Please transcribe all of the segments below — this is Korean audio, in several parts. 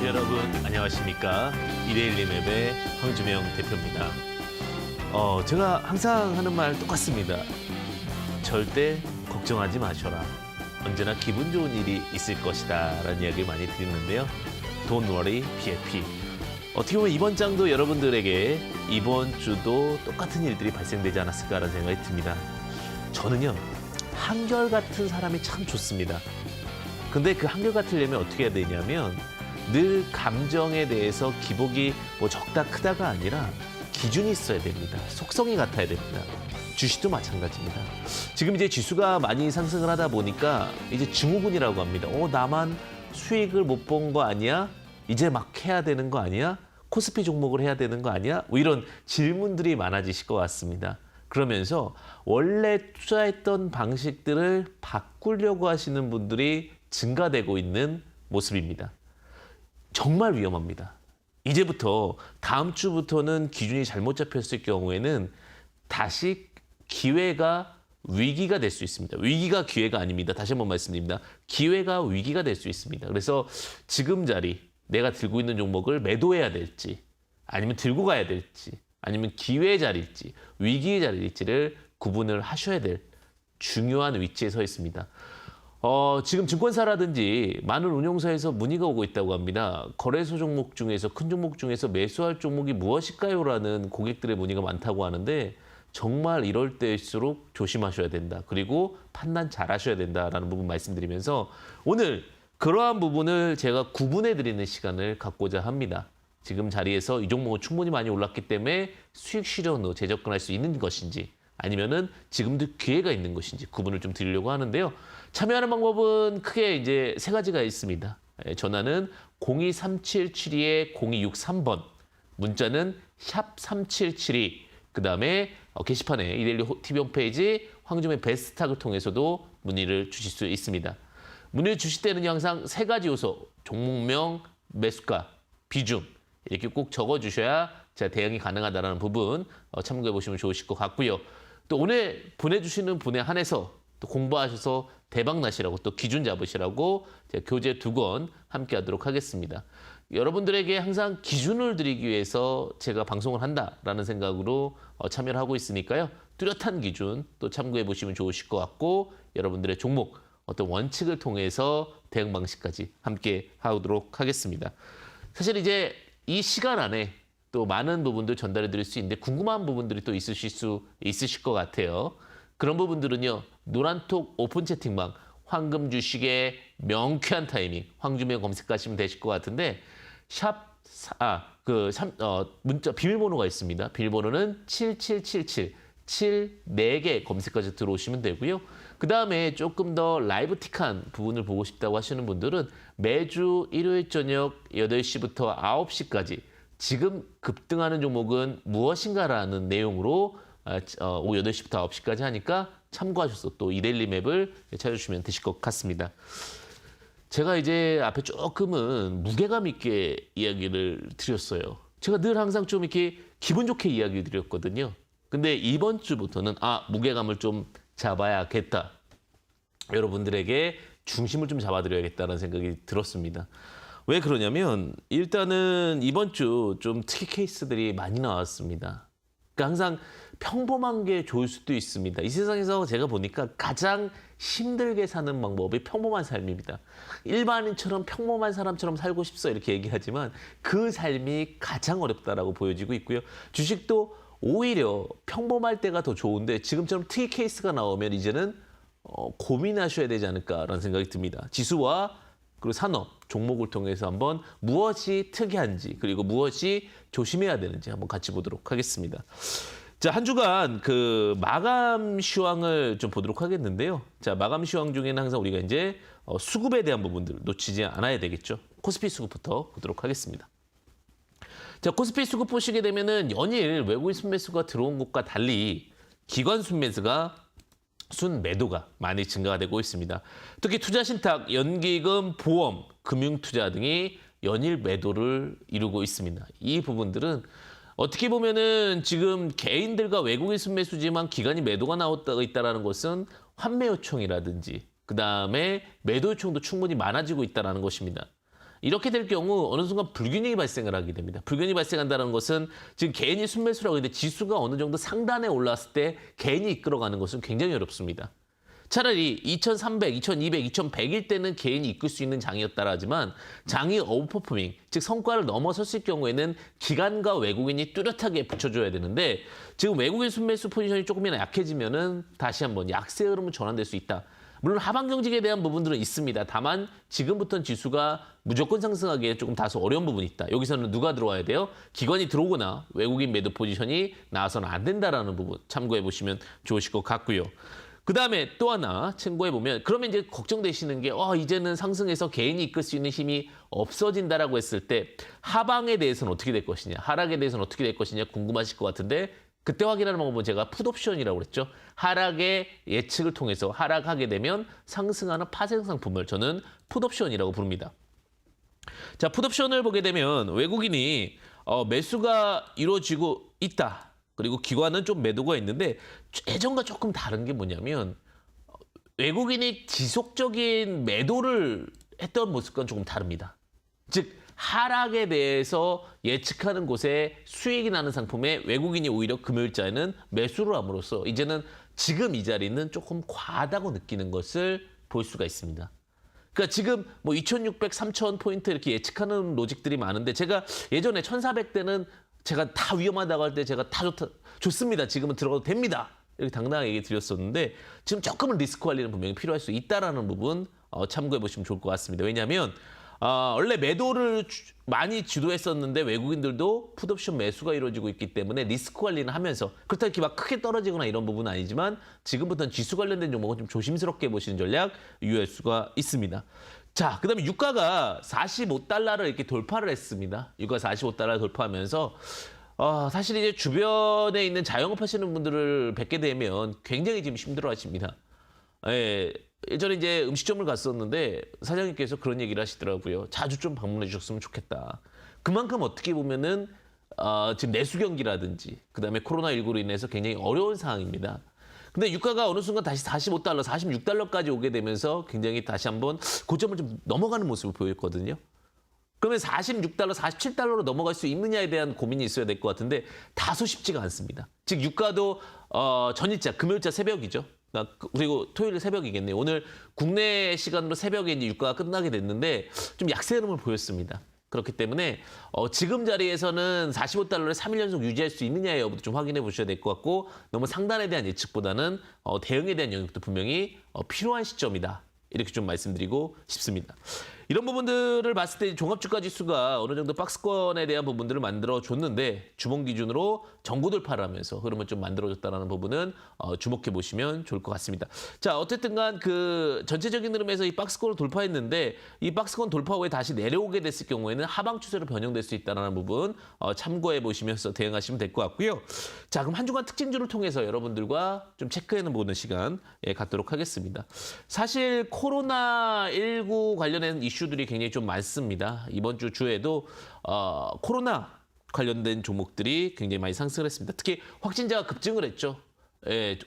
여러분 안녕하십니까? 이데일리맵의 황주명 대표입니다. 제가 항상 하는 말 똑같습니다. 절대 걱정하지 마셔라. 언제나 기분 좋은 일이 있을 것이다 라는 이야기를 많이 드리는데요. Don't worry, be happy. 어떻게 보면 이번 장도 여러분들에게 이번 주도 똑같은 일들이 발생되지 않았을까라는 생각이 듭니다. 저는요, 한결같은 사람이 참 좋습니다. 근데 그 한결같으려면 어떻게 해야 되냐면 늘 감정에 대해서 기복이 적다 크다가 아니라 기준이 있어야 됩니다. 속성이 같아야 됩니다. 주식도 마찬가지입니다. 지금 이제 지수가 많이 상승을 하다 보니까 이제 증후군이라고 합니다. 나만 수익을 못 본 거 아니야? 이제 막 해야 되는 거 아니야? 코스피 종목을 해야 되는 거 아니야? 이런 질문들이 많아지실 것 같습니다. 그러면서 원래 투자했던 방식들을 바꾸려고 하시는 분들이 증가되고 있는 모습입니다. 정말 위험합니다. 이제부터 다음 주부터는 기준이 잘못 잡혔을 경우에는 다시 기회가 위기가 될 수 있습니다. 위기가 기회가 아닙니다. 다시 한번 말씀드립니다. 기회가 위기가 될 수 있습니다. 그래서 지금 자리, 내가 들고 있는 종목을 매도해야 될지, 아니면 들고 가야 될지, 아니면 기회의 자리일지, 위기의 자리일지를 구분을 하셔야 될 중요한 위치에 서 있습니다. 지금 증권사라든지 많은 운용사에서 문의가 오고 있다고 합니다. 거래소 종목 중에서, 큰 종목 중에서 매수할 종목이 무엇일까요? 라는 고객들의 문의가 많다고 하는데 정말 이럴 때일수록 조심하셔야 된다. 그리고 판단 잘 하셔야 된다라는 부분 말씀드리면서 오늘 그러한 부분을 제가 구분해드리는 시간을 갖고자 합니다. 지금 자리에서 이 종목은 충분히 많이 올랐기 때문에 수익 실현으로 재접근할 수 있는 것인지 아니면은 지금도 기회가 있는 것인지 구분을 좀 드리려고 하는데요. 참여하는 방법은 크게 이제 세 가지가 있습니다. 전화는 02377-0263번, 문자는 샵3772, 그다음에 게시판에 이데일리 TV 홈페이지 황주명 베스트탁을 통해서도 문의를 주실 수 있습니다. 문의를 주실 때는 항상 세 가지 요소, 종목명, 매수가, 비중 이렇게 꼭 적어주셔야 제가 대응이 가능하다는 부분 참고해 보시면 좋으실 것 같고요. 또 오늘 보내주시는 분에 한해서 또 공부하셔서 대박 나시라고 또 기준 잡으시라고 제가 교재 2권 함께 하도록 하겠습니다. 여러분들에게 항상 기준을 드리기 위해서 제가 방송을 한다라는 생각으로 참여를 하고 있으니까요. 뚜렷한 기준 또 참고해 보시면 좋으실 것 같고 여러분들의 종목 어떤 원칙을 통해서 대응 방식까지 함께 하도록 하겠습니다. 사실 이제 이 시간 안에 또 많은 부분들 전달해 드릴 수 있는데 궁금한 부분들이 또 있으실 것 같아요. 그런 부분들은요. 노란톡 오픈 채팅방 황금 주식의 명쾌한 타이밍 황주명 검색하시면 되실 것 같은데 문자 비밀번호가 있습니다. 비밀번호는 7777 4개 검색까지 들어오시면 되고요. 그 다음에 조금 더 라이브틱한 부분을 보고 싶다고 하시는 분들은 매주 일요일 저녁 8시부터 9시까지 지금 급등하는 종목은 무엇인가라는 내용으로 오후 8시부터 9시까지 하니까 참고하셔서 또 이데일리 맵을 찾아주시면 되실 것 같습니다. 제가 이제 앞에 조금은 무게감 있게 이야기를 드렸어요. 제가 늘 항상 좀 이렇게 기분 좋게 이야기 드렸거든요. 근데 이번 주부터는 무게감을 좀 잡아야겠다. 여러분들에게 중심을 좀 잡아드려야겠다는 생각이 들었습니다. 왜 그러냐면 일단은 이번 주 좀 특이 케이스들이 많이 나왔습니다. 그러니까 항상 평범한 게 좋을 수도 있습니다. 이 세상에서 제가 보니까 가장 힘들게 사는 방법이 평범한 삶입니다. 일반인처럼 평범한 사람처럼 살고 싶어 이렇게 얘기하지만 그 삶이 가장 어렵다라고 보여지고 있고요. 주식도 오히려 평범할 때가 더 좋은데 지금처럼 특이 케이스가 나오면 이제는 고민하셔야 되지 않을까라는 생각이 듭니다. 지수와 그리고 산업 종목을 통해서 한번 무엇이 특이한지 그리고 무엇이 조심해야 되는지 한번 같이 보도록 하겠습니다. 자, 한 주간 그 마감 시황을 좀 보도록 하겠는데요. 자, 마감 시황 중에는 항상 우리가 이제 수급에 대한 부분들을 놓치지 않아야 되겠죠. 코스피 수급부터 보도록 하겠습니다. 자, 코스피 수급 보시게 되면은 연일 외국인 순매수가 들어온 것과 달리 기관 순매도가 많이 증가가 되고 있습니다. 특히 투자신탁, 연기금, 보험, 금융투자 등이 연일 매도를 이루고 있습니다. 이 부분들은 어떻게 보면은 지금 개인들과 외국인 순매수지만 기관이 매도가 나오고 있다는 것은 환매 요청이라든지 그다음에 매도 요청도 충분히 많아지고 있다는 것입니다. 이렇게 될 경우 어느 순간 불균형이 발생을 하게 됩니다. 불균형이 발생한다는 것은 지금 개인이 순매수라고 했는데 지수가 어느 정도 상단에 올라왔을 때 개인이 이끌어가는 것은 굉장히 어렵습니다. 차라리 2300, 2200, 2100일 때는 개인이 이끌 수 있는 장이었다라 하지만 장이 어퍼포밍, 즉 성과를 넘어섰을 경우에는 기관과 외국인이 뚜렷하게 붙여줘야 되는데 지금 외국인 순매수 포지션이 조금이나 약해지면은 다시 한번 약세 흐름으로 전환될 수 있다. 물론 하방 경직에 대한 부분들은 있습니다. 다만 지금부터는 지수가 무조건 상승하기에 조금 다소 어려운 부분이 있다. 여기서는 누가 들어와야 돼요? 기관이 들어오거나 외국인 매도 포지션이 나와서는 안 된다라는 부분 참고해 보시면 좋으실 것 같고요. 그다음에 또 하나 참고해 보면 그러면 이제 걱정되시는 게 이제는 상승해서 개인이 이끌 수 있는 힘이 없어진다라고 했을 때 하방에 대해서는 어떻게 될 것이냐, 하락에 대해서는 어떻게 될 것이냐 궁금하실 것 같은데 그때 확인하는 방법은 제가 풋옵션이라고 그랬죠. 하락의 예측을 통해서 하락하게 되면 상승하는 파생 상품을 저는 풋옵션이라고 부릅니다. 자, 풋옵션을 보게 되면 외국인이 매수가 이루어지고 있다. 그리고 기관은 좀 매도가 있는데 예전과 조금 다른 게 뭐냐면 외국인이 지속적인 매도를 했던 모습과는 조금 다릅니다. 즉 하락에 대해서 예측하는 곳에 수익이 나는 상품에 외국인이 오히려 금요일자에는 매수를 함으로써 이제는 지금 이 자리는 조금 과하다고 느끼는 것을 볼 수가 있습니다. 그러니까 지금 뭐 2,600, 3,000 포인트 이렇게 예측하는 로직들이 많은데 제가 예전에 1,400대는 제가 다 위험하다고 할 때 제가 다 좋습니다. 지금은 들어가도 됩니다. 이렇게 당당하게 얘기 드렸었는데 지금 조금은 리스크 관리는 분명히 필요할 수 있다는 부분 참고해 보시면 좋을 것 같습니다. 왜냐하면 원래 매도를 많이 주도했었는데 외국인들도 풋옵션 매수가 이루어지고 있기 때문에 리스크 관리는 하면서 그렇다고 이렇게 막 크게 떨어지거나 이런 부분은 아니지만 지금부터는 지수 관련된 종목은 좀 조심스럽게 보시는 전략 유효할 수가 있습니다. 자, 그다음에 유가가 45달러를 이렇게 돌파를 했습니다. 유가 45달러 돌파하면서 사실 이제 주변에 있는 자영업 하시는 분들을 뵙게 되면 굉장히 지금 힘들어하십니다. 예전에 이제 음식점을 갔었는데 사장님께서 그런 얘기를 하시더라고요. 자주 좀 방문해 주셨으면 좋겠다. 그만큼 어떻게 보면은 지금 내수 경기라든지 그다음에 코로나19로 인해서 굉장히 어려운 상황입니다. 근데 유가가 어느 순간 다시 45달러, 46달러까지 오게 되면서 굉장히 다시 한번 고점을 좀 넘어가는 모습을 보였거든요. 그러면 46달러, 47달러로 넘어갈 수 있느냐에 대한 고민이 있어야 될 것 같은데 다소 쉽지가 않습니다. 즉 유가도 전일자, 금요일자 새벽이죠. 그리고 토요일 새벽이겠네요. 오늘 국내 시간으로 새벽에 이제 유가가 끝나게 됐는데 좀 약세 흐름을 보였습니다. 그렇기 때문에 지금 자리에서는 45달러를 3일 연속 유지할 수 있느냐의 여부도 좀 확인해 보셔야 될 것 같고 너무 상단에 대한 예측보다는 대응에 대한 영역도 분명히 필요한 시점이다. 이렇게 좀 말씀드리고 싶습니다. 이런 부분들을 봤을 때 종합주가지수가 어느 정도 박스권에 대한 부분들을 만들어줬는데 주봉 기준으로 전고 돌파를 하면서 흐름을 좀 만들어줬다는 부분은 주목해 보시면 좋을 것 같습니다. 자, 어쨌든 간 그 전체적인 흐름에서 이 박스권을 돌파했는데 이 박스권 돌파 후에 다시 내려오게 됐을 경우에는 하방 추세로 변형될 수 있다는 부분 참고해 보시면서 대응하시면 될 것 같고요. 자, 그럼 한 주간 특징주를 통해서 여러분들과 좀 체크해 보는 시간 갖도록 하겠습니다. 사실 코로나19 관련된 이슈들이 굉장히 좀 많습니다. 이번 주에도 코로나 관련된 종목들이 굉장히 많이 상승을 했습니다. 특히 확진자가 급증을 했죠.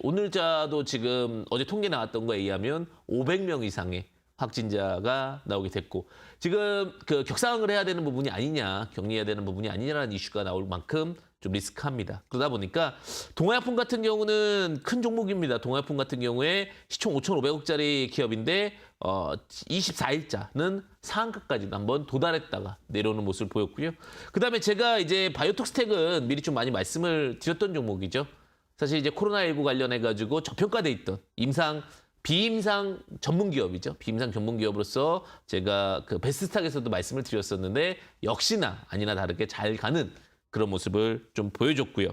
오늘자도 지금 어제 통계 나왔던 거에 의하면 500명 이상의 확진자가 나오게 됐고 지금 그 격상을 해야 되는 부분이 아니냐, 격리해야 되는 부분이 아니냐라는 이슈가 나올 만큼 좀 리스크합니다. 그러다 보니까 동아약품 같은 경우는 큰 종목입니다. 동아약품 같은 경우에 시총 5,500억짜리 기업인데 24일자는 상한가까지 한번 도달했다가 내려오는 모습을 보였고요. 그다음에 제가 이제 바이오톡스텍은 미리 좀 많이 말씀을 드렸던 종목이죠. 사실 이제 코로나19 관련해가지고 저평가돼 있던 비임상 전문 기업이죠. 비임상 전문 기업으로서 제가 그 베스트스탁에서도 말씀을 드렸었는데 역시나 아니나 다르게 잘 가는 그런 모습을 좀 보여줬고요.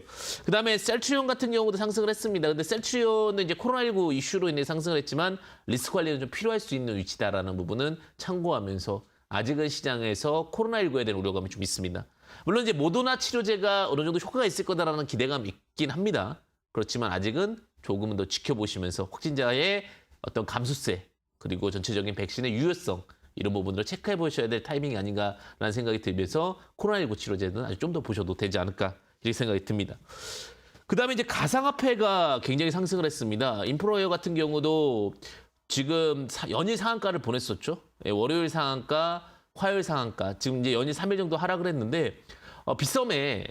그다음에 셀트리온 같은 경우도 상승을 했습니다. 근데 셀트리온은 이제 코로나19 이슈로 인해 상승을 했지만 리스크 관리는 좀 필요할 수 있는 위치다라는 부분은 참고하면서 아직은 시장에서 코로나19에 대한 우려감이 좀 있습니다. 물론 이제 모더나 치료제가 어느 정도 효과가 있을 거다라는 기대감이 있긴 합니다. 그렇지만 아직은 조금은 더 지켜보시면서 확진자의 어떤 감수세 그리고 전체적인 백신의 유효성 이런 부분들을 체크해 보셔야 될 타이밍이 아닌가라는 생각이 들면서 코로나19 치료제는 아직 좀 더 보셔도 되지 않을까 이렇게 생각이 듭니다. 그다음에 이제 가상화폐가 굉장히 상승을 했습니다. 인프로웨어 같은 경우도 지금 연일 상한가를 보냈었죠. 월요일 상한가, 화요일 상한가, 지금 이제 연일 3일 정도 하락을 했는데 빗썸에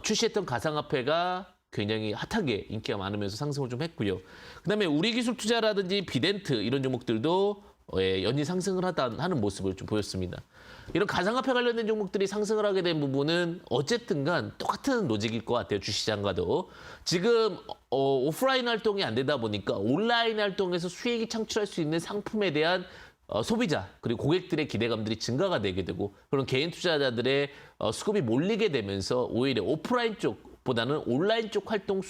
출시했던 가상화폐가 굉장히 핫하게 인기가 많으면서 상승을 좀 했고요. 그다음에 우리기술투자라든지 비덴트 이런 종목들도 연일 상승을 하는 모습을 좀 보였습니다. 이런 가상화폐 관련된 종목들이 상승을 하게 된 부분은 어쨌든 간 똑같은 로직일 것 같아요. 주시장과도. 지금 오프라인 활동이 안 되다 보니까 온라인 활동에서 수익이 창출할 수 있는 상품에 대한 소비자 그리고 고객들의 기대감들이 증가가 되게 되고 그런 개인 투자자들의 수급이 몰리게 되면서 오히려 오프라인 쪽보다는 온라인 쪽 활동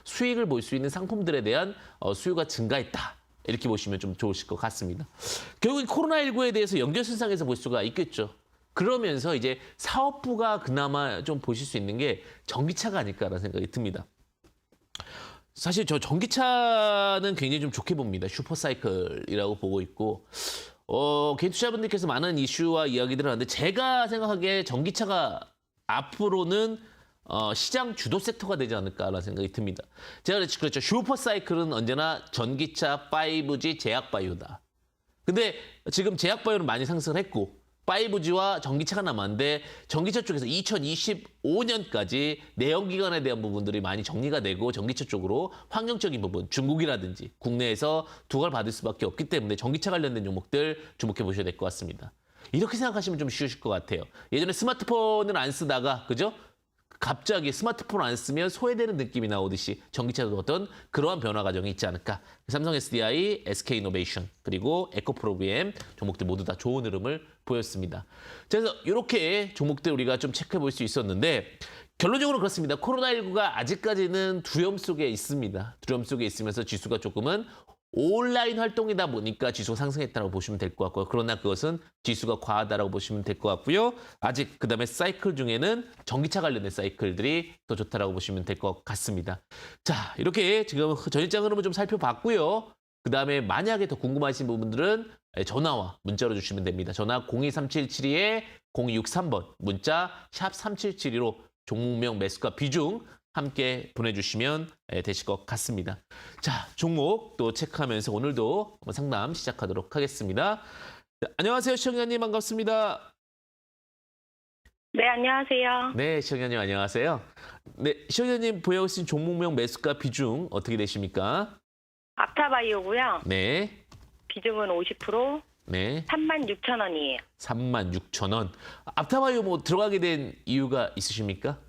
수익을 볼 수 있는 상품들에 대한 수요가 증가했다. 이렇게 보시면 좀 좋으실 것 같습니다. 결국 코로나19에 대해서 연결선상에서 볼 수가 있겠죠. 그러면서 이제 사업부가 그나마 좀 보실 수 있는 게 전기차가 아닐까라는 생각이 듭니다. 사실 저 전기차는 굉장히 좀 좋게 봅니다. 슈퍼사이클이라고 보고 있고 개인 투자분들께서 많은 이슈와 이야기들을 하는데 제가 생각하기에 전기차가 앞으로는 시장 주도 섹터가 되지 않을까라는 생각이 듭니다. 제가 그렇죠. 슈퍼사이클은 언제나 전기차, 5G, 제약바이오다. 근데 지금 제약바이오는 많이 상승을 했고 5G와 전기차가 남았는데 전기차 쪽에서 2025년까지 내연기관에 대한 부분들이 많이 정리가 되고 전기차 쪽으로 환경적인 부분, 중국이라든지 국내에서 두각을 받을 수밖에 없기 때문에 전기차 관련된 종목들 주목해 보셔야 될 것 같습니다. 이렇게 생각하시면 좀 쉬우실 것 같아요. 예전에 스마트폰을 안 쓰다가 그죠? 갑자기 스마트폰 안 쓰면 소외되는 느낌이 나오듯이 전기차도 어떤 그러한 변화 과정이 있지 않을까. 삼성 SDI, SK이노베이션, 그리고 에코프로비엠 종목들 모두 다 좋은 흐름을 보였습니다. 그래서 이렇게 종목들 우리가 좀 체크해 볼 수 있었는데 결론적으로 그렇습니다. 코로나19가 아직까지는 두려움 속에 있습니다. 두려움 속에 있으면서 지수가 조금은 온라인 활동이다 보니까 지수가 상승했다고 보시면 될 것 같고요. 그러나 그것은 지수가 과하다라고 보시면 될 것 같고요. 아직 그다음에 사이클 중에는 전기차 관련된 사이클들이 더 좋다라고 보시면 될 것 같습니다. 자, 이렇게 지금 전일장 흐름을 좀 살펴봤고요. 그다음에 만약에 더 궁금하신 부분들은 전화와 문자로 주시면 됩니다. 전화 023772-0263번, 문자 샵 3772로 종목명 매수가 비중 함께 보내주시면 되실 것 같습니다. 자, 종목 또 체크하면서 오늘도 상담 시작하도록 하겠습니다. 네, 안녕하세요, 시청자님 반갑습니다. 네, 안녕하세요. 네, 시청자님 안녕하세요. 네, 시청자님 보여주신 종목명 매수가 비중 어떻게 되십니까? 앞타바이오고요. 네. 비중은 50%, 네. 36,000원이에요. 36,000원. 앞타바이오 뭐 들어가게 된 이유가 있으십니까?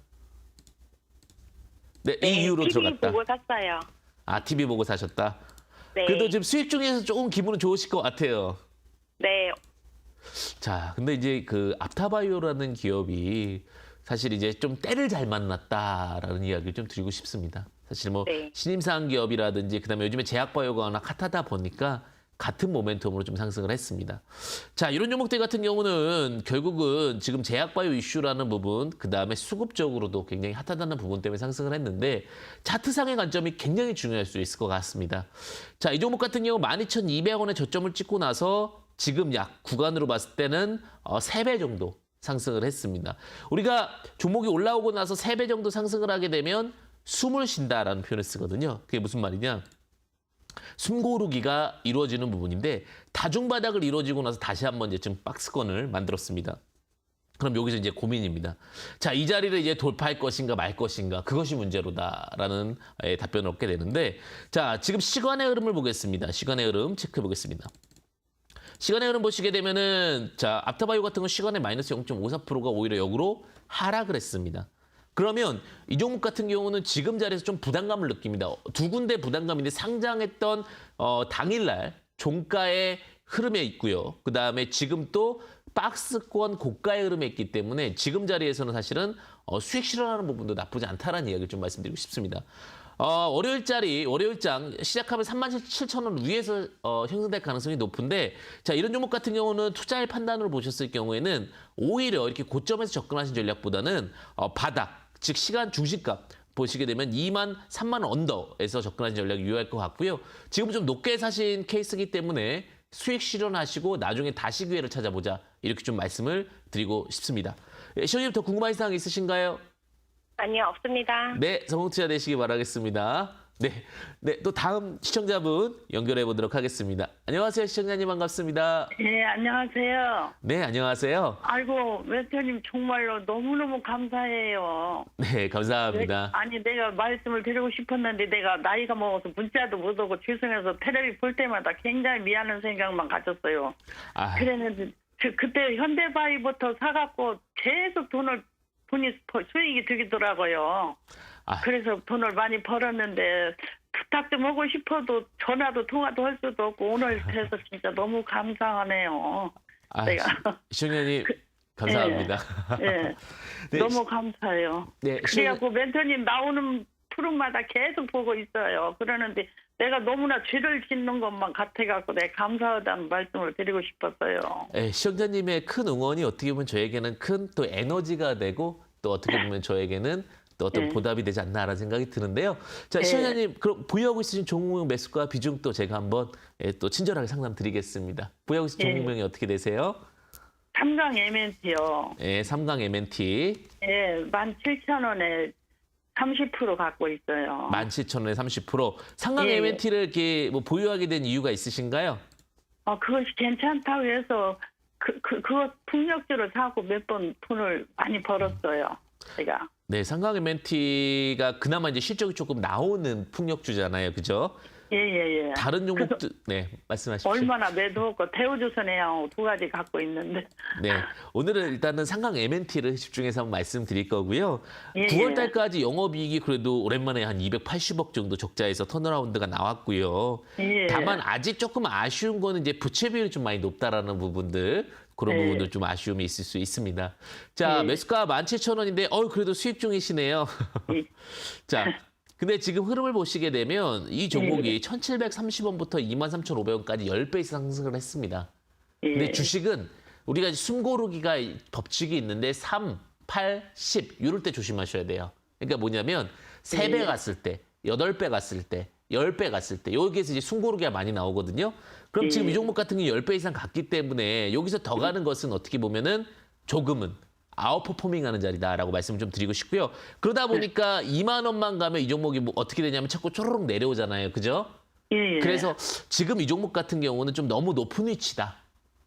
네, 이 이유로 TV 들어갔다. 보고 샀어요. 아, TV 보고 사셨다. 네. 그래도 지금 수익 중에서 조금 기분은 좋으실 것 같아요. 네. 자, 근데 이제 그 앞타바이오라는 기업이 사실 이제 좀 때를 잘 만났다라는 이야기를 좀 드리고 싶습니다. 사실 뭐 네. 신임상 기업이라든지 그다음에 요즘에 제약바이오가 워낙 핫하다 보니까 같은 모멘텀으로 좀 상승을 했습니다. 자, 이런 종목들 같은 경우는 결국은 지금 제약바이오 이슈라는 부분, 그다음에 수급적으로도 굉장히 핫하다는 부분 때문에 상승을 했는데 차트상의 관점이 굉장히 중요할 수 있을 것 같습니다. 자, 이 종목 같은 경우 12,200원의 저점을 찍고 나서 지금 약 구간으로 봤을 때는 3배 정도 상승을 했습니다. 우리가 종목이 올라오고 나서 3배 정도 상승을 하게 되면 숨을 쉰다라는 표현을 쓰거든요. 그게 무슨 말이냐? 숨고르기가 이루어지는 부분인데 다중바닥을 이루어지고 나서 다시 한번 이제 지금 박스권을 만들었습니다. 그럼 여기서 이제 고민입니다. 자, 이 자리를 이제 돌파할 것인가 말 것인가 그것이 문제로다라는 답변을 얻게 되는데 자, 지금 시간의 흐름을 보겠습니다. 시간의 흐름 체크해 보겠습니다. 시간의 흐름 보시게 되면은 자, 앞타바이오 같은 건 시간에 마이너스 0.54%가 오히려 역으로 하락을 했습니다. 그러면 이 종목 같은 경우는 지금 자리에서 좀 부담감을 느낍니다. 두 군데 부담감인데 상장했던 당일날 종가의 흐름에 있고요. 그다음에 지금 또 박스권 고가의 흐름에 있기 때문에 지금 자리에서는 사실은 수익 실현하는 부분도 나쁘지 않다라는 이야기를 좀 말씀드리고 싶습니다. 월요일장 시작하면 37,000원 위에서 형성될 가능성이 높은데 자, 이런 종목 같은 경우는 투자의 판단으로 보셨을 경우에는 오히려 이렇게 고점에서 접근하신 전략보다는 바닥, 즉 시간 중심값 보시게 되면 2만, 3만 원 언더에서 접근하신 전략이 유효할 것 같고요. 지금 좀 높게 사신 케이스이기 때문에 수익 실현하시고 나중에 다시 기회를 찾아보자 이렇게 좀 말씀을 드리고 싶습니다. 시청자님 더 궁금한 사항 있으신가요? 아니요, 없습니다. 네, 성공 투자 되시기 바라겠습니다. 네, 네, 또 다음 시청자분 연결해 보도록 하겠습니다. 안녕하세요, 시청자님 반갑습니다. 네, 안녕하세요. 네, 안녕하세요. 아이고, 멘토님 정말로 너무너무 감사해요. 네, 감사합니다. 아니, 내가 말씀을 드리고 싶었는데 내가 나이가 먹어서 문자도 못 오고 죄송해서 텔레비 볼 때마다 굉장히 미안한 생각만 가졌어요. 아, 그랬는데 그때 현대바이부터 사갖고 계속 돈이 수익이 들더라고요. 아. 그래서 돈을 많이 벌었는데 부탁 좀 하고 싶어도 전화도 통화도 할 수도 없고 오늘 돼서 진짜 너무 감사하네요. 아, 내가. 시청자님 감사합니다. 네. 네, 너무 감사해요. 네, 그래갖고 멘토님 나오는 프로마다 계속 보고 있어요. 그러는데 내가 너무나 죄를 짓는 것만 같아갖고 내가 감사하다는 말씀을 드리고 싶었어요. 네, 시청자님의 큰 응원이 어떻게 보면 저에게는 큰 또 에너지가 되고 또 어떻게 보면 저에게는 또 어떤 네. 보답이 되지 않나라는 생각이 드는데요. 자, 네. 시청자님 그럼 보유하고 있으신 종목명 매수가 비중 또 제가 한번 또 친절하게 상담드리겠습니다. 보유하고 있으신 네. 종목명이 어떻게 되세요? 삼강 MNT요. 네, 삼강 MNT 예, 17,000원에 30% 갖고 있어요. 17,000원에 30%. 삼강 예, 예. MNT를 이렇게 뭐 보유하게 된 이유가 있으신가요? 그것이 괜찮다고 해서 그거 풍력주를 사고 몇 번 돈을 많이 벌었어요. 제가. 네, 삼강 MNT가 그나마 이제 실적이 조금 나오는 풍력주잖아요, 그죠? 예. 다른 종목도 네, 말씀하십시오. 얼마나 매도하고 대우조선해양 두 가지 갖고 있는데. 네, 오늘은 일단은 삼강 MNT를 집중해서 한번 말씀드릴 거고요. 예, 9월 예. 달까지 영업이익이 그래도 오랜만에 한 280억 정도 적자에서 턴어라운드가 나왔고요. 예. 다만 아직 조금 아쉬운 거는 이제 부채 비율이 좀 많이 높다라는 부분들. 그런 네. 부분들 좀 아쉬움이 있을 수 있습니다. 자, 네. 매수가 17,000원인데 그래도 수익 중이시네요. 예. 자, 근데 지금 흐름을 보시게 되면 이 종목이 네. 1,730원부터 23,500원까지 10배 이상 상승을 했습니다. 예. 근데 주식은 우리가 숨고르기가 법칙이 있는데 3, 8, 10 이럴 때 조심하셔야 돼요. 그러니까 뭐냐면 3배 네. 갔을 때, 8배 갔을 때, 10배 갔을 때 여기에서 이제 숨고르기가 많이 나오거든요. 그럼 네. 지금 이 종목 같은 경우 10배 이상 갔기 때문에 여기서 더 가는 것은 어떻게 보면은 조금은 아웃퍼포밍하는 자리다라고 말씀을 좀 드리고 싶고요. 그러다 보니까 2만 원만 가면 이 종목이 뭐 어떻게 되냐면 자꾸 쪼르륵 내려오잖아요. 그죠? 예. 그래서 지금 이 종목 같은 경우는 좀 너무 높은 위치다.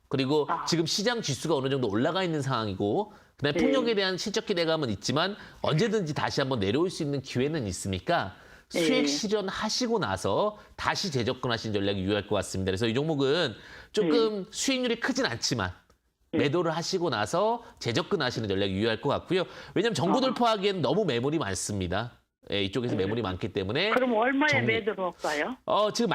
그리고 지금 시장 지수가 어느 정도 올라가 있는 상황이고 그다음에 네. 폭력에 대한 실적 기대감은 있지만 언제든지 다시 한번 내려올 수 있는 기회는 있으니까 수익 네. 실현하시고 나서 다시 재접근하신 전략이 유효할 것 같습니다. 그래서 이 종목은 조금 수익률이 크진 않지만 매도를 하시고 나서 재접근하시는 전략이 유효할 것 같고요. 왜냐하면 정보 돌파하기에는 너무 매물이 많습니다. 예, 이쪽에서 매물이 많기 때문에 그럼 얼마에 정리. 매도를 할까요? 지금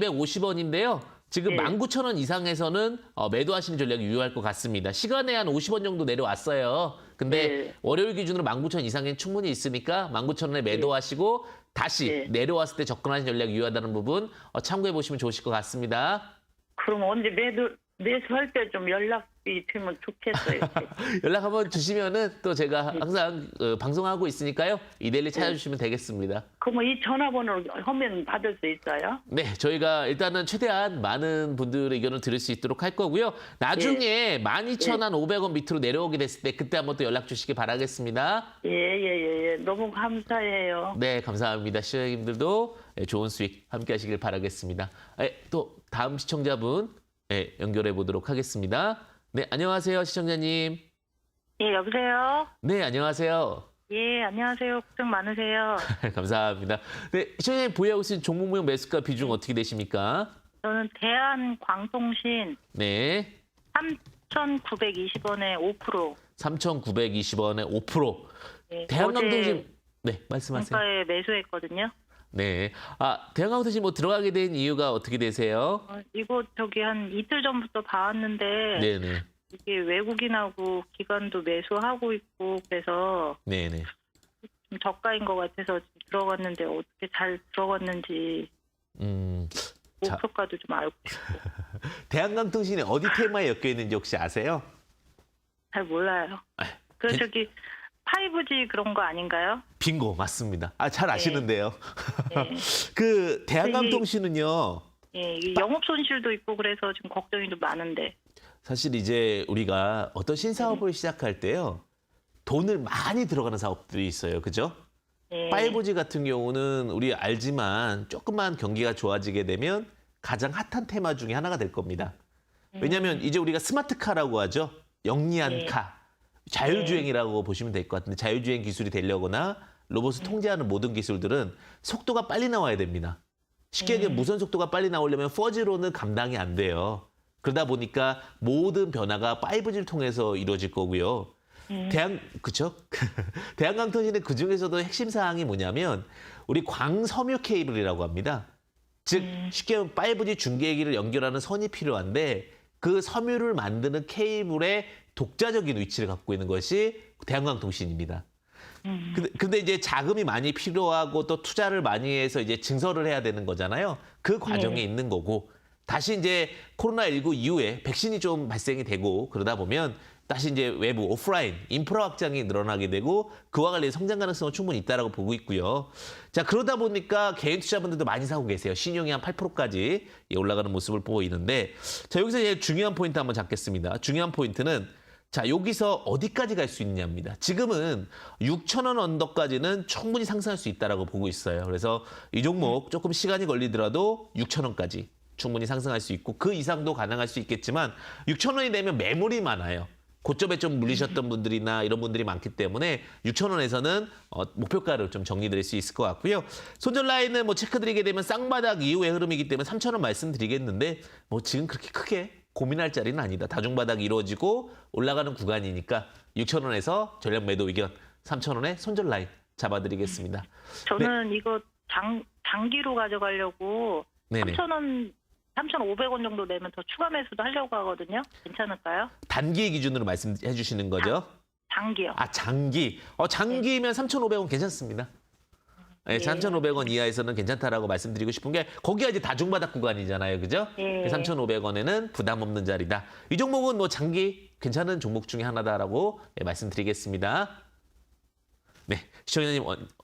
19,250원인데요. 지금 네. 19,000원 이상에서는 매도하시는 전략이 유효할 것 같습니다. 시간에 한 50원 정도 내려왔어요. 근데 네. 월요일 기준으로 19,000원 이상엔 충분히 있으니까 19,000원에 매도하시고 다시 네. 내려왔을 때 접근하시는 전략이 유효하다는 부분 참고해 보시면 좋으실 것 같습니다. 그럼 언제 매수할 때 좀 연락이 되면 좋겠어요. 연락 한번 주시면은 또 제가 항상 방송하고 있으니까요. 이데일리 찾아주시면 되겠습니다. 그럼 이 전화번호로 하면 받을 수 있어요? 네, 저희가 일단은 최대한 많은 분들의 의견을 들을 수 있도록 할 거고요. 나중에 12,500원 밑으로 내려오게 됐을 때 그때 한번 또 연락 주시기 바라겠습니다. 예. 너무 감사해요. 네, 감사합니다. 시청자님들도 좋은 수익 함께 하시길 바라겠습니다. 또 다음 시청자분 연결해 보도록 하겠습니다. 네, 안녕하세요, 시청자님. 예, 여보세요? 네, 안녕하세요. 예, 안녕하세요. 걱정 많으세요. 감사합니다. 네, 시청자님 보유하고 있는 종목명 매수가 비중 어떻게 되십니까? 저는 대한광통신 네, 3,920원에 5%. 3,920원에 5%. 예, 대한강통신 네, 말씀하세요. 어제 종가에 매수했거든요. 네. 대한강통신 뭐 들어가게 된 이유가 어떻게 되세요? 이거 한 이틀 전부터 봐왔는데 네네. 이게 외국인하고 기관도 매수하고 있고 그래서 네네. 좀 저가인 것 같아서 지금 들어갔는데 어떻게 잘 들어갔는지 자. 목표가도 좀 알고 싶고 대한강통신이 어디 테마에 엮여 있는지 혹시 아세요? 잘 몰라요. 그 괜- 5G 그런 거 아닌가요? 빙고 맞습니다. 잘 아시는데요. 네. 그 대한강통신은요. 예, 이 영업 손실도 있고 그래서 지금 걱정이 좀 많은데. 사실 이제 우리가 어떤 신사업을 시작할 때요. 돈을 많이 들어가는 사업들이 있어요. 그죠? 예. 파이브지 같은 경우는 우리 알지만 조금만 경기가 좋아지게 되면 가장 핫한 테마 중에 하나가 될 겁니다. 왜냐하면 이제 우리가 스마트카라고 하죠. 영리한 네. 카. 자율주행이라고 보시면 될 것 같은데 자율주행 기술이 되려거나 로봇을 통제하는 모든 기술들은 속도가 빨리 나와야 됩니다. 쉽게 얘기하면 무선 속도가 빨리 나오려면 4G로는 감당이 안 돼요. 그러다 보니까 모든 변화가 5G를 통해서 이루어질 거고요. 그쵸? 대한강통신의 그 중에서도 핵심 사항이 뭐냐면 우리 광섬유 케이블이라고 합니다. 즉 쉽게 말하면 5G 중계기를 연결하는 선이 필요한데 그 섬유를 만드는 케이블의 독자적인 위치를 갖고 있는 것이 대한강통신입니다. 근데 이제 자금이 많이 필요하고 또 투자를 많이 해서 이제 증설을 해야 되는 거잖아요. 그 과정에 있는 거고 다시 이제 코로나19 이후에 백신이 좀 발생이 되고 그러다 보면 다시 이제 외부 오프라인 인프라 확장이 늘어나게 되고 그와 관련 성장 가능성은 충분히 있다라고 보고 있고요. 자 그러다 보니까 개인 투자분들도 많이 사고 계세요. 신용이 한 8%까지 올라가는 모습을 보이는데 자 여기서 이제 중요한 포인트 한번 잡겠습니다. 중요한 포인트는 자 여기서 어디까지 갈 수 있냐입니다. 지금은 6,000원 언더까지는 충분히 상승할 수 있다라고 보고 있어요. 그래서 이 종목 조금 시간이 걸리더라도 6,000원까지 충분히 상승할 수 있고 그 이상도 가능할 수 있겠지만 6,000원이 되면 매물이 많아요. 고점에 좀 물리셨던 분들이나 이런 분들이 많기 때문에 6,000원에서는 목표가를 좀 정리드릴 수 있을 것 같고요. 손절 라인은 뭐 체크드리게 되면 쌍바닥 이후의 흐름이기 때문에 3,000원 말씀드리겠는데 뭐 지금 그렇게 크게 고민할 자리는 아니다. 다중바닥이 이루어지고 올라가는 구간이니까 6,000원에서 전략 매도 의견 3,000원에 손절 라인 잡아드리겠습니다. 저는 이거 장기로 가져가려고 네네. 3,000원, 3,500원 정도 내면 더 추가 매수도 하려고 하거든요. 괜찮을까요? 단기 기준으로 말씀해 주시는 거죠? 장기요. 아, 장기. 장기면 3,500원 괜찮습니다. 네, 3,500원 이하에서는 괜찮다라고 말씀드리고 싶은 게 거기가 이제 다중바닥 구간이잖아요. 그죠? 예. 3,500원에는 부담 없는 자리다. 이 종목은 뭐 장기 괜찮은 종목 중에 하나다라고 말씀드리겠습니다. 네, 시청자님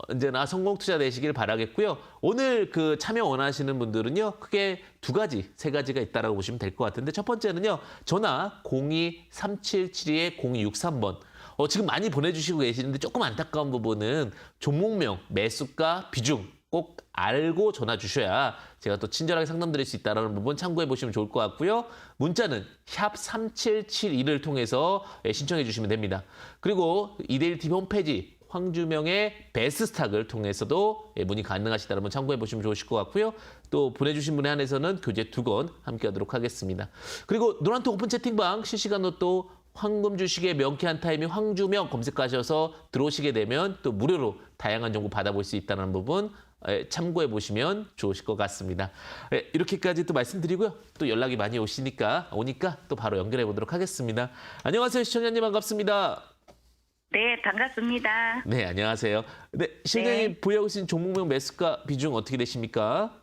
언제나 성공 투자 되시길 바라겠고요. 오늘 그 참여 원하시는 분들은요. 크게 두 가지, 세 가지가 있다라고 보시면 될 것 같은데 첫 번째는요. 전화 02-3772-0263번. 지금 많이 보내주시고 계시는데 조금 안타까운 부분은 종목명, 매수가, 비중 꼭 알고 전화 주셔야 제가 또 친절하게 상담드릴 수 있다는 부분 참고해 보시면 좋을 것 같고요. 문자는 샵 3772를 통해서 신청해 주시면 됩니다. 그리고 이데일TV 홈페이지 황주명의 베스트스탁을 통해서도 문의 가능하시다는 분 참고해 보시면 좋으실 것 같고요. 또 보내주신 분에 한해서는 교재 2권 함께하도록 하겠습니다. 그리고 노란톡 오픈 채팅방 실시간으로 또 황금 주식의 명쾌한 타이밍 황주명 검색하셔서 들어오시게 되면 또 무료로 다양한 정보 받아볼 수 있다는 부분 참고해 보시면 좋으실 것 같습니다. 이렇게까지 또 말씀드리고요. 또 연락이 많이 오니까 또 바로 연결해 보도록 하겠습니다. 안녕하세요, 시청자님 반갑습니다. 네, 반갑습니다. 네, 안녕하세요. 네, 시청자님 보유하고 계신 종목명 매수가 비중 어떻게 되십니까?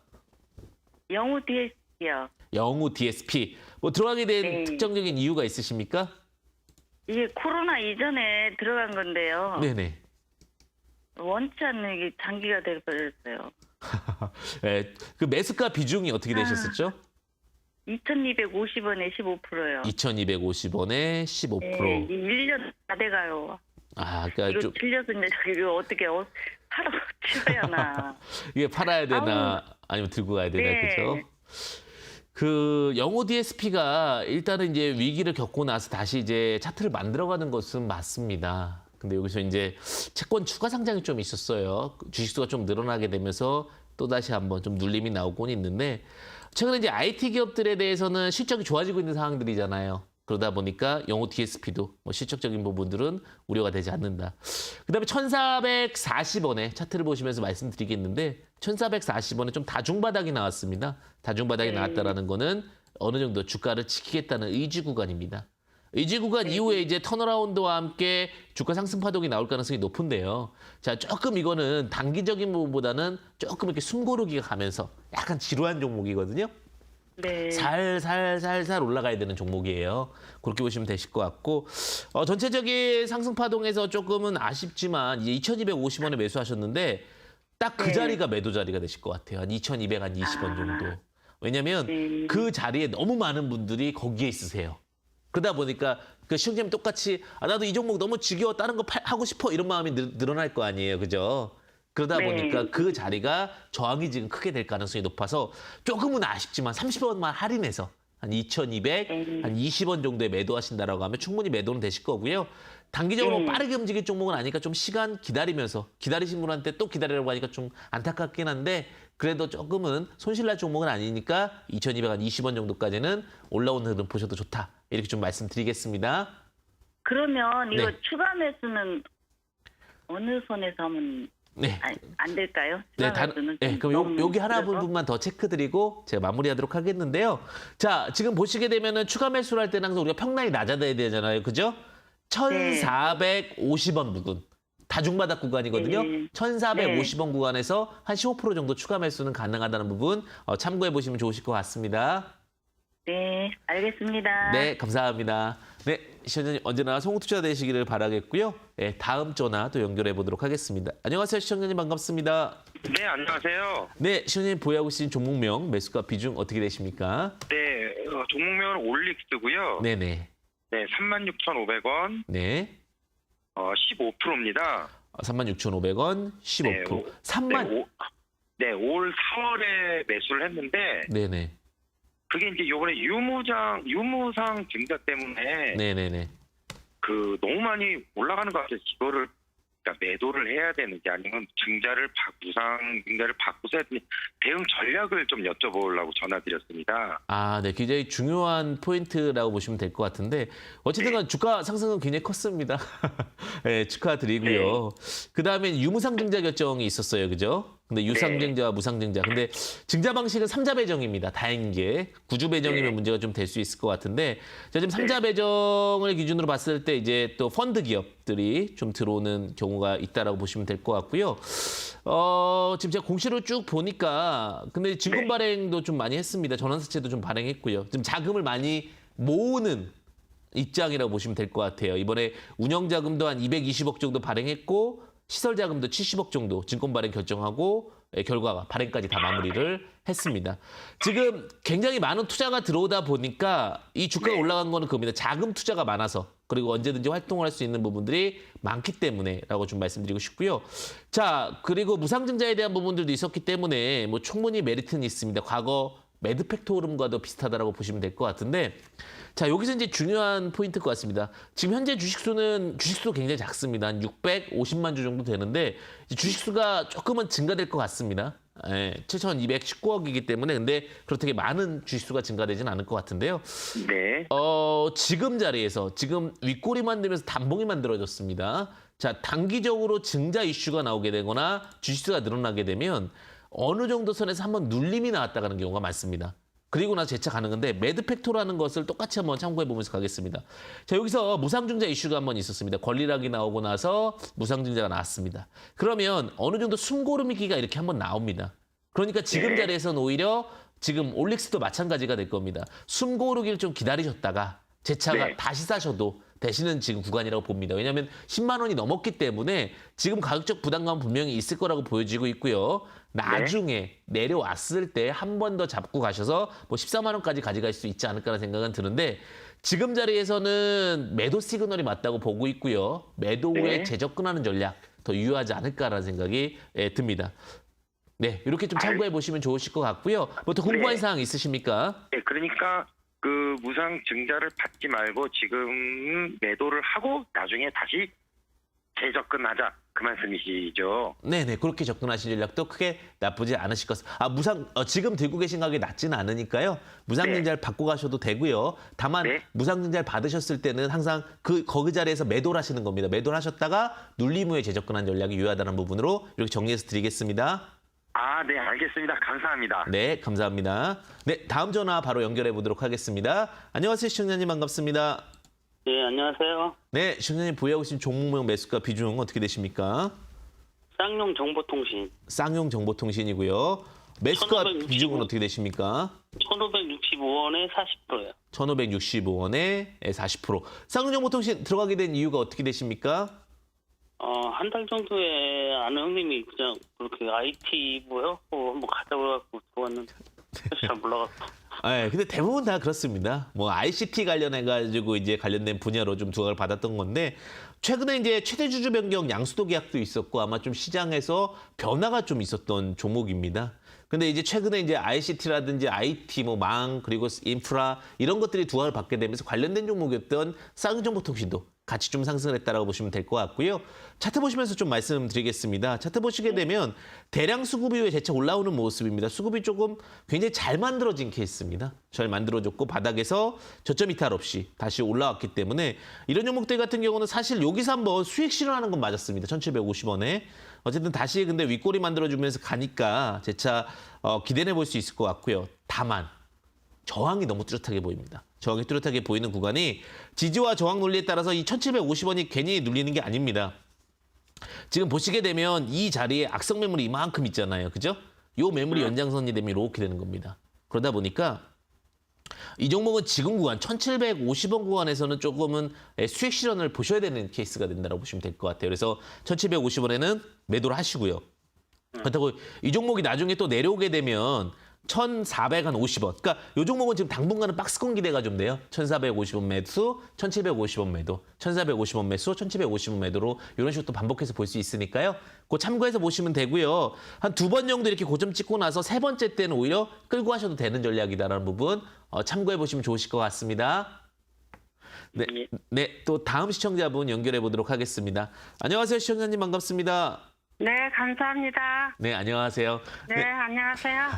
영우 DS요. 영우 DSP. 뭐 들어가게 된 네. 특정적인 이유가 있으십니까? 이게 코로나 이전에 들어간 건데요. 네네. 원치 않는 이게 장기가 돼버렸어요. 네, 그 매수가 비중이 어떻게 되셨었죠? 2,250원에 15%요. 2,250원에 15%. 네, 1년 다 돼가요. 아, 그러니까 이거 좀 질렸는데 이거 어떻게 팔아 치워야 하나. 이게 팔아야 되나 아니면 들고 가야 되나 네. 그죠? 그 영호 DSP가 일단은 이제 위기를 겪고 나서 다시 이제 차트를 만들어가는 것은 맞습니다. 근데 여기서 이제 채권 추가 상장이 좀 있었어요. 주식수가 좀 늘어나게 되면서 또 다시 한번 좀 눌림이 나오곤 있는데 최근에 이제 IT 기업들에 대해서는 실적이 좋아지고 있는 상황들이잖아요. 그러다 보니까 영호 DSP도 뭐 실적적인 부분들은 우려가 되지 않는다. 그다음에 1,440원에 차트를 보시면서 말씀드리겠는데 1,440원에 좀 다중바닥이 나왔습니다. 다중바닥이 나왔다라는 거는 어느 정도 주가를 지키겠다는 의지 구간입니다. 의지 구간 이후에 이제 턴어라운드와 함께 주가 상승 파동이 나올 가능성이 높은데요. 자, 조금 이거는 단기적인 부분보다는 조금 이렇게 숨고르기가 가면서 약간 지루한 종목이거든요. 네. 살살 올라가야 되는 종목이에요. 그렇게 보시면 되실 것 같고 전체적인 상승 파동에서 조금은 아쉽지만 이제 2,250원에 매수하셨는데 딱 그 자리가 매도 자리가 되실 것 같아요. 한 2,220원 정도. 왜냐하면 그 자리에 너무 많은 분들이 거기에 있으세요. 그러다 보니까 그 시청자님 똑같이 나도 이 종목 너무 지겨워 다른 거 하고 싶어 이런 마음이 늘어날 거 아니에요. 그죠? 그러다 네. 보니까 그 자리가 저항이 지금 크게 될 가능성이 높아서 조금은 아쉽지만 30원만 할인해서 한 2,200, 한 20원 정도에 매도하신다라고 하면 충분히 매도는 되실 거고요. 단기적으로 빠르게 움직일 종목은 아니니까 좀 시간 기다리면서 기다리신 분한테 또 기다리라고 하니까 좀 안타깝긴 한데 그래도 조금은 손실날 종목은 아니니까 2,200, 한 20원 정도까지는 올라오는 흐름 보셔도 좋다. 이렇게 좀 말씀드리겠습니다. 그러면 이거 네. 추가 매수는 어느 선에서 하면 네. 안 될까요? 네, 추가 매수는 좀 그럼 너무 여기 하나 그래서? 부분만 더 체크드리고 제가 마무리하도록 하겠는데요. 자, 지금 보시게 되면은 추가 매수를 할 때는 항상 우리가 평락이 낮아야 되잖아요. 그죠? 1,450원 부근. 다중바닥 구간이거든요. 네. 1,450원 구간에서 한 15% 정도 추가 매수는 가능하다는 부분 참고해 보시면 좋으실 것 같습니다. 네, 알겠습니다. 네, 감사합니다. 네, 시청자님 언제나 송투자 되시기를 바라겠고요. 네, 다음 전화 또 연결해 보도록 하겠습니다. 안녕하세요, 시청자님 반갑습니다. 네, 안녕하세요. 네, 시청자님 보유하고 계신 종목명 매수가 비중 어떻게 되십니까? 네, 종목명은 올릭스고요. 네네. 네, 36,500원, 네. 15%입니다. 36,500원, 15%. 3만. 올 4월에 매수를 했는데 네네. 그게 이제 요번에 유무상 증자 때문에 네네네. 너무 많이 올라가는 것 같아요. 이거를 그러니까 매도를 해야 되는지 아니면 무상 증자를 바꾸서 해야 되는지 대응 전략을 좀 여쭤보려고 전화드렸습니다. 아, 네. 굉장히 중요한 포인트라고 보시면 될 것 같은데 어쨌든 간 주가 상승은 굉장히 컸습니다. 네, 축하드리고요. 그다음에 유무상 증자 결정이 있었어요. 그죠? 근데 유상증자와 무상증자. 근데 증자 방식은 3자 배정입니다. 다행인 게. 9주 배정이면 네. 문제가 좀 될 수 있을 것 같은데 자, 지금 3자 배정을 기준으로 봤을 때 이제 또 펀드 기업들이 좀 들어오는 경우가 있다라고 보시면 될 것 같고요. 지금 제가 공시로 쭉 보니까 근데 증권 발행도 좀 많이 했습니다. 전환사채도 좀 발행했고요. 지금 자금을 많이 모으는 입장이라고 보시면 될 것 같아요. 이번에 운영자금도 한 220억 정도 발행했고 시설자금도 70억 정도 증권 발행 결정하고 결과가 발행까지 다 마무리를 했습니다. 지금 굉장히 많은 투자가 들어오다 보니까 이 주가가 올라간 거는 그겁니다. 자금 투자가 많아서 그리고 언제든지 활동을 할 수 있는 부분들이 많기 때문에라고 좀 말씀드리고 싶고요. 자, 그리고 무상증자에 대한 부분들도 있었기 때문에 뭐 충분히 메리트는 있습니다. 과거 매드팩토름과도 비슷하다라고 보시면 될 것 같은데 자, 여기서 이제 중요한 포인트일 것 같습니다. 지금 현재 주식수도 굉장히 작습니다. 한 650만 주 정도 되는데 주식수가 조금은 증가될 것 같습니다. 7,219억이기 때문에 근데 그렇게 많은 주식수가 증가되지는 않을 것 같은데요. 네. 지금 자리에서 지금 윗꼬리 만들면서 단봉이 만들어졌습니다. 자, 단기적으로 증자 이슈가 나오게 되거나 주식수가 늘어나게 되면 어느 정도 선에서 한번 눌림이 나왔다가는 경우가 많습니다. 그리고 나서 재차 가는 건데 매드팩토라는 것을 똑같이 한번 참고해 보면서 가겠습니다. 자, 여기서 무상증자 이슈가 한번 있었습니다. 권리락이 나오고 나서 무상증자가 나왔습니다. 그러면 어느 정도 숨고르미기가 이렇게 한번 나옵니다. 그러니까 지금 자리에서는 오히려 지금 올릭스도 마찬가지가 될 겁니다. 숨고르기를 좀 기다리셨다가 재차가 다시 사셔도 되시는 지금 구간이라고 봅니다. 왜냐하면 10만 원이 넘었기 때문에 지금 가격적 부담감은 분명히 있을 거라고 보여지고 있고요. 나중에 내려왔을 때 한 번 더 잡고 가셔서 뭐 14만 원까지 가져갈 수 있지 않을까라는 생각은 드는데 지금 자리에서는 매도 시그널이 맞다고 보고 있고요. 매도 후에 재접근하는 전략 더 유효하지 않을까라는 생각이 듭니다. 네, 이렇게 좀 참고해 보시면 좋으실 것 같고요. 뭐 더 궁금한 사항 있으십니까? 네, 그러니까 무상 증자를 받지 말고 지금 매도를 하고 나중에 다시 재접근하자 그 말씀이시죠? 네네, 그렇게 접근하신 전략도 크게 나쁘지 않으실 것 같습니다. 지금 들고 계신 가격이 낮지는 않으니까요. 무상증자를 받고 가셔도 되고요. 다만 무상증자를 받으셨을 때는 항상 거기 자리에서 매도를 하시는 겁니다. 매도를 하셨다가 눌림 후에 재접근한 전략이 유효하다는 부분으로 이렇게 정리해서 드리겠습니다. 네, 알겠습니다. 감사합니다. 네, 감사합니다. 네, 다음 전화 바로 연결해 보도록 하겠습니다. 안녕하세요, 시청자님 반갑습니다. 네, 안녕하세요. 네, 시청자님 보유하고 계신 종목명 매수가 비중 어떻게 되십니까? 쌍용 정보통신. 쌍용 정보통신이고요. 매수가 1565. 비중은 어떻게 되십니까? 1,565원에 40%요. 1,565원에 40%. 쌍용 정보통신 들어가게 된 이유가 어떻게 되십니까? 한 달 정도에 아는 형님이 그냥 그렇게 IT 한번 가자고 해갖고 들어왔는데 사실 잘 몰라갖고. 네, 근데 대부분 다 그렇습니다. 뭐 ICT 관련해가지고 이제 관련된 분야로 좀 두각을 받았던 건데 최근에 이제 최대 주주 변경 양수도 계약도 있었고 아마 좀 시장에서 변화가 좀 있었던 종목입니다. 근데 이제 최근에 이제 ICT라든지 IT, 뭐 망, 그리고 인프라 이런 것들이 두각을 받게 되면서 관련된 종목이었던 쌍정보통신도 같이 좀 상승을 했다라고 보시면 될 것 같고요. 차트 보시면서 좀 말씀드리겠습니다. 차트 보시게 되면 대량 수급이 후에 재차 올라오는 모습입니다. 수급이 조금 굉장히 잘 만들어진 케이스입니다. 잘 만들어졌고 바닥에서 저점 이탈 없이 다시 올라왔기 때문에 이런 종목들 같은 경우는 사실 여기서 한번 수익 실현하는 건 맞았습니다. 1750원에. 어쨌든 다시 근데 윗꼬리 만들어주면서 가니까 재차 기대해 볼 수 있을 것 같고요. 다만 저항이 너무 뚜렷하게 보입니다. 저항이 뚜렷하게 보이는 구간이 지지와 저항 논리에 따라서 이 1750원이 괜히 눌리는 게 아닙니다. 지금 보시게 되면 이 자리에 악성 매물이 이만큼 있잖아요. 그죠? 요 매물이 연장선이 되면 이렇게 되는 겁니다. 그러다 보니까 이 종목은 지금 구간 1750원 구간에서는 조금은 수익 실현을 보셔야 되는 케이스가 된다고 보시면 될 것 같아요. 그래서 1750원에는 매도를 하시고요. 그렇다고 이 종목이 나중에 또 내려오게 되면 1450원. 그러니까 이 종목은 지금 당분간은 박스권 기대가 좀 돼요. 1450원 매수, 1750원 매도, 1450원 매수, 1750원 매도로 이런 식으로 또 반복해서 볼 수 있으니까요. 그거 참고해서 보시면 되고요. 한 2번 정도 이렇게 고점 찍고 나서 3번째 때는 오히려 끌고 하셔도 되는 전략이다라는 부분 참고해 보시면 좋으실 것 같습니다. 네, 네, 또 다음 시청자분 연결해 보도록 하겠습니다. 안녕하세요, 시청자님 반갑습니다. 네, 감사합니다. 네, 안녕하세요. 네, 안녕하세요.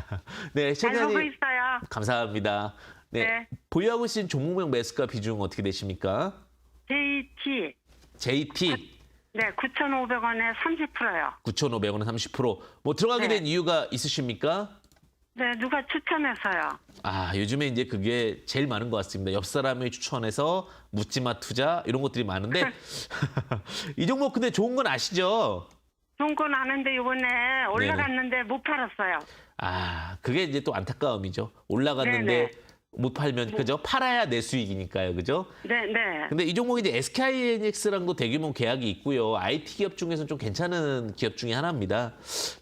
네, 잘 보고 시청자님 있어요. 감사합니다. 네, 네. 보유하고 계신 종목명 매수가 비중 어떻게 되십니까? JT. JT 네, 9,500원에 30%요. 9,500원은 30%. 뭐 들어가게 네. 된 이유가 있으십니까? 네, 누가 추천해서요. 아, 요즘에 이제 그게 제일 많은 것 같습니다. 옆 사람이 추천해서 묻지마 투자 이런 것들이 많은데 이 종목 근데 좋은 건 아시죠? 좋은 건 아는데 이번에 올라갔는데 못 팔았어요. 아, 그게 이제 또 안타까움이죠. 올라갔는데 네네. 못 팔면 그죠? 팔아야 내 수익이니까요, 그죠? 네, 네. 근데 이 종목이 이제 SK하이닉스랑도 대규모 계약이 있고요. IT 기업 중에서는 좀 괜찮은 기업 중에 하나입니다.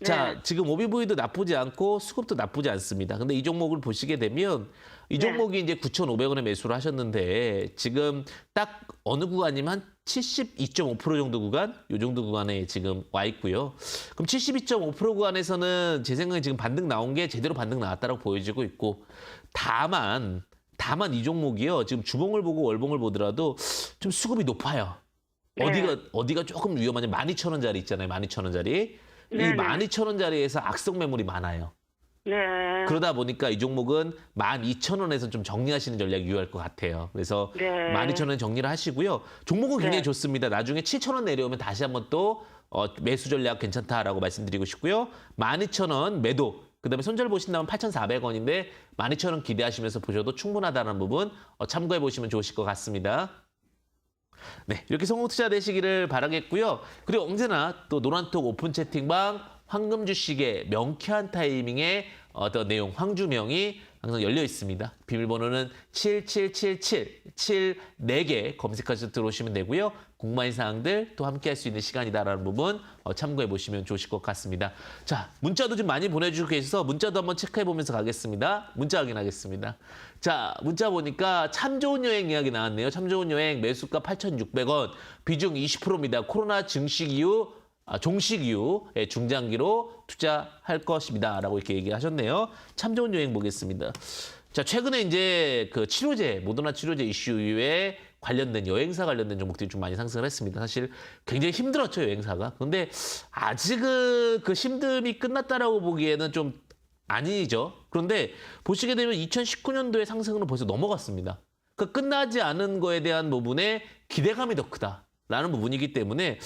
자, 네. 지금 오비보이도 나쁘지 않고 수급도 나쁘지 않습니다. 근데 이 종목을 보시게 되면 이 네. 종목이 이제 9,500원에 매수를 하셨는데 지금 딱 어느 구간이면 한 72.5% 정도 구간? 이 정도 구간에 지금 와 있고요. 그럼 72.5% 구간에서는 제 생각에 지금 반등 나온 게 제대로 반등 나왔다고 보여지고 있고 다만 이 종목이요. 지금 주봉을 보고 월봉을 보더라도 좀 수급이 높아요. 네. 어디가 조금 위험하냐. 12,000원짜리 있잖아요. 12,000원짜리. 이 네네. 12,000원짜리에서 악성 매물이 많아요. 네. 그러다 보니까 이 종목은 12,000원에서 좀 정리하시는 전략이 유효할 것 같아요. 그래서 네. 12,000원 정리를 하시고요. 종목은 굉장히 네. 좋습니다. 좋습니다. 나중에 7,000원 내려오면 다시 한번 또 매수 전략 괜찮다라고 말씀드리고 싶고요. 12,000원 매도. 그다음에 손절 보신다면 8,400원인데 12,000원 기대하시면서 보셔도 충분하다는 부분 참고해 보시면 좋으실 것 같습니다. 네, 이렇게 성공 투자 되시기를 바라겠고요. 그리고 언제나 또 노란톡 오픈 채팅방 황금 주식의 명쾌한 타이밍에 어떤 내용 황주명이 항상 열려 있습니다. 비밀번호는 7777 74개 검색하셔서 들어오시면 되고요. 궁금한 사항들 또 함께 할 수 있는 시간이다라는 부분 참고해 보시면 좋으실 것 같습니다. 자, 문자도 좀 많이 보내주고 계셔서 문자도 한번 체크해 보면서 가겠습니다. 문자 확인하겠습니다. 자, 문자 보니까 참 좋은 여행 이야기 나왔네요. 참 좋은 여행 매수가 8,600원, 비중 20%입니다. 코로나 종식 이후 중장기로 투자할 것입니다라고 이렇게 얘기하셨네요. 참 좋은 여행 보겠습니다. 자, 최근에 이제 그 치료제, 모더나 치료제 이슈 이후에 관련된 여행사 관련된 종목들이 좀 많이 상승을 했습니다. 사실 굉장히 힘들었죠, 여행사가. 그런데 아직은 그 힘듦이 끝났다라고 보기에는 좀 아니죠. 그런데 보시게 되면 2019년도의 상승으로 벌써 넘어갔습니다. 그러니까 끝나지 않은 거에 대한 부분에 기대감이 더 크다라는 부분이기 때문에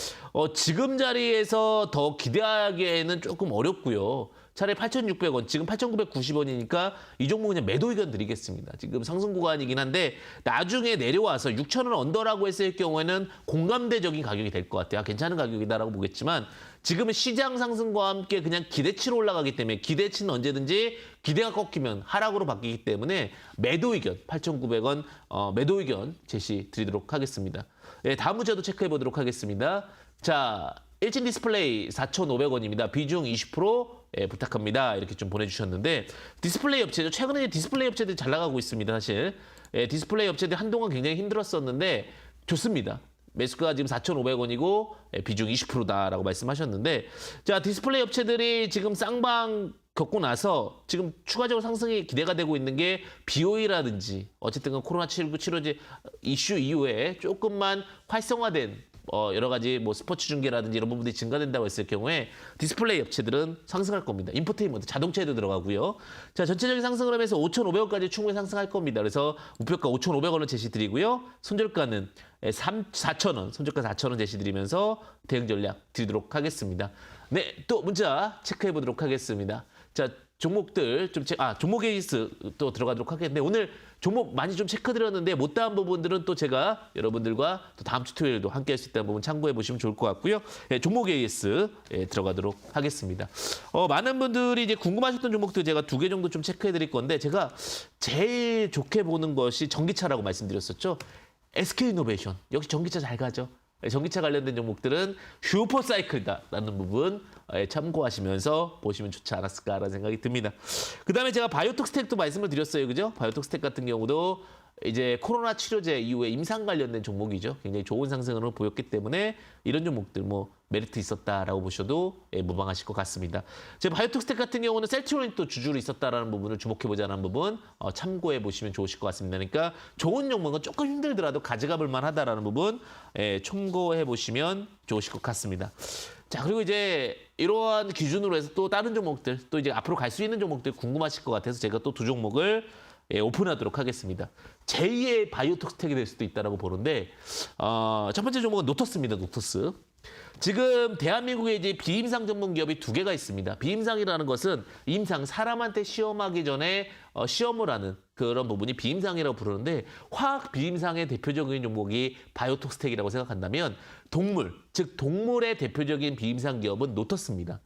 지금 자리에서 더 기대하기에는 조금 어렵고요. 차라리 8,600원, 지금 8,990원이니까 이 종목 그냥 매도 의견 드리겠습니다. 지금 상승 구간이긴 한데 나중에 내려와서 6,000원 언더라고 했을 경우에는 공감대적인 가격이 될 것 같아요. 괜찮은 가격이다라고 보겠지만 지금은 시장 상승과 함께 그냥 기대치로 올라가기 때문에 기대치는 언제든지 기대가 꺾이면 하락으로 바뀌기 때문에 매도 의견, 8,900원 매도 의견 제시 드리도록 하겠습니다. 네, 다음 문자도 체크해 보도록 하겠습니다. 자, 일진 디스플레이 4,500원입니다. 비중 20%, 부탁합니다. 이렇게 좀 보내주셨는데 디스플레이 업체죠. 최근에 디스플레이 업체들이 잘 나가고 있습니다. 사실 디스플레이 업체들 한동안 굉장히 힘들었었는데 좋습니다. 매수가 지금 4,500원이고 비중 20%다라고 말씀하셨는데 자 디스플레이 업체들이 지금 쌍방 겪고 나서 지금 추가적으로 상승이 기대가 되고 있는 게 BOE라든지 어쨌든 코로나19 치료제 이슈 이후에 조금만 활성화된 여러 가지 뭐 스포츠 중계라든지 이런 부분들이 증가된다고 했을 경우에 디스플레이 업체들은 상승할 겁니다. 인포테인먼트, 자동차에도 들어가고요. 자, 전체적인 상승을 하면서 5,500원까지 충분히 상승할 겁니다. 그래서 목표가 5,500원을 제시드리고요. 손절가는 4,000원, 손절가 4,000원 제시드리면서 대응 전략 드리도록 하겠습니다. 네, 또 문자 체크해 보도록 하겠습니다. 자, 종목들 종목 에이스 또 들어가도록 하겠는데 오늘 종목 많이 좀 체크드렸는데 못다한 부분들은 또 제가 여러분들과 또 다음 주 토요일도 함께 할 수 있다는 부분 참고해 보시면 좋을 것 같고요. 종목 AS 들어가도록 하겠습니다. 많은 분들이 이제 궁금하셨던 종목들 제가 2개 정도 좀 체크해 드릴 건데 제가 제일 좋게 보는 것이 전기차라고 말씀드렸었죠. SK이노베이션 역시 전기차 잘 가죠. 전기차 관련된 종목들은 슈퍼사이클이다라는 부분 참고하시면서 보시면 좋지 않았을까라는 생각이 듭니다. 그다음에 제가 바이오톡 스택도 말씀을 드렸어요. 그죠? 바이오톡 스택 같은 경우도 이제 코로나 치료제 이후에 임상 관련된 종목이죠. 굉장히 좋은 상승을 보였기 때문에 이런 종목들 뭐 메리트 있었다라고 보셔도 무방하실 것 같습니다. 제 바이오톡 스택 같은 경우는 셀트리온이 또 주주로 있었다라는 부분을 주목해보자는 부분 참고해 보시면 좋으실 것 같습니다. 그러니까 좋은 종목은 조금 힘들더라도 가져가 볼 만하다라는 부분 참고해 보시면 좋으실 것 같습니다. 자, 그리고 이제 이러한 기준으로 해서 또 다른 종목들 또 이제 앞으로 갈 수 있는 종목들 궁금하실 것 같아서 제가 또 2 종목을 오픈하도록 하겠습니다. 제2의 바이오톡 스택이 될 수도 있다고 보는데 첫 번째 종목은 노터스입니다. 노터스. 지금 대한민국에 이제 비임상 전문 기업이 2개가 있습니다. 비임상이라는 것은 임상, 사람한테 시험하기 전에 시험을 하는 그런 부분이 비임상이라고 부르는데 화학 비임상의 대표적인 종목이 바이오톡 스택이라고 생각한다면 동물, 즉 동물의 대표적인 비임상 기업은 노터스입니다.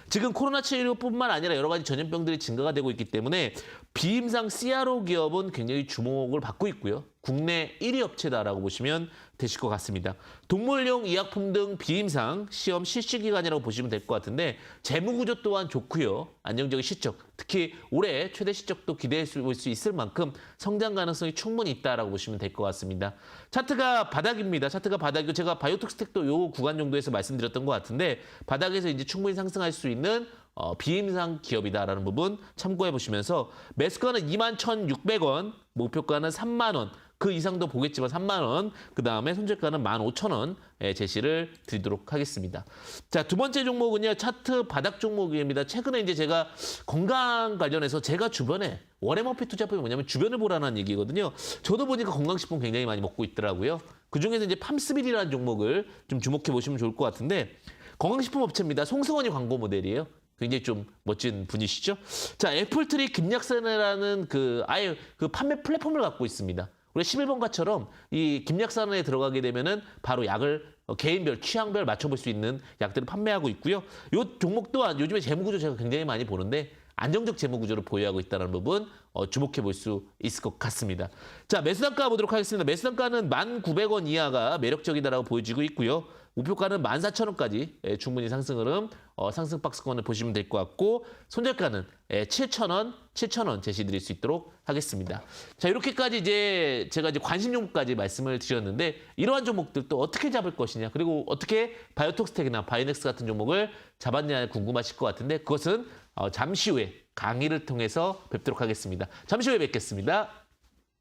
지금 코로나19뿐만 아니라 여러 가지 전염병들이 증가가 되고 있기 때문에 비임상 CRO 기업은 굉장히 주목을 받고 있고요. 국내 1위 업체다라고 보시면 되실 것 같습니다. 동물용 의약품 등 비임상 시험 실시 기간이라고 보시면 될 것 같은데 재무 구조 또한 좋고요. 안정적인 실적, 특히 올해 최대 실적도 기대해 볼 수 있을 만큼 성장 가능성이 충분히 있다라고 보시면 될 것 같습니다. 차트가 바닥입니다. 차트가 바닥이고 제가 바이오톡 스택도 요 구간 정도에서 말씀드렸던 것 같은데 바닥에서 이제 충분히 상승할 수 있는 비임상 기업이다라는 부분 참고해 보시면서 매수가는 21,600원, 목표가는 3만 원. 그 이상도 보겠지만 3만 원, 그 다음에 손절가는 15,000원 제시를 드리도록 하겠습니다. 자, 2번째 종목은요, 차트 바닥 종목입니다. 최근에 이제 제가 건강 관련해서 제가 주변에 워렌 버핏 투자법이 뭐냐면 주변을 보라는 얘기거든요. 저도 보니까 건강식품 굉장히 많이 먹고 있더라고요. 그 중에서 이제 팜스빌이라는 종목을 좀 주목해 보시면 좋을 것 같은데 건강식품 업체입니다. 송승헌이 광고 모델이에요. 굉장히 좀 멋진 분이시죠? 자, 애플트리 김약산이라는 아예 판매 플랫폼을 갖고 있습니다. 우리 11번가처럼 이 김약산에 들어가게 되면은 바로 약을 개인별, 취향별 맞춰볼 수 있는 약들을 판매하고 있고요. 이 종목 또한 요즘에 재무구조 제가 굉장히 많이 보는데 안정적 재무구조를 보유하고 있다는 부분 주목해 볼 수 있을 것 같습니다. 자, 매수단가 보도록 하겠습니다. 매수단가는 1,900원 이하가 매력적이다라고 보여지고 있고요. 목표가는 14,000원까지 충분히 상승 흐름, 상승 박스권을 보시면 될 것 같고 손절가는 7,000원 제시드릴 수 있도록 하겠습니다. 자, 이렇게까지 이제 제가 이제 관심 종목까지 말씀을 드렸는데 이러한 종목들 또 어떻게 잡을 것이냐 그리고 어떻게 바이오톡 스택이나 바이넥스 같은 종목을 잡았냐 궁금하실 것 같은데 그것은 잠시 후에 강의를 통해서 뵙도록 하겠습니다. 잠시 후에 뵙겠습니다.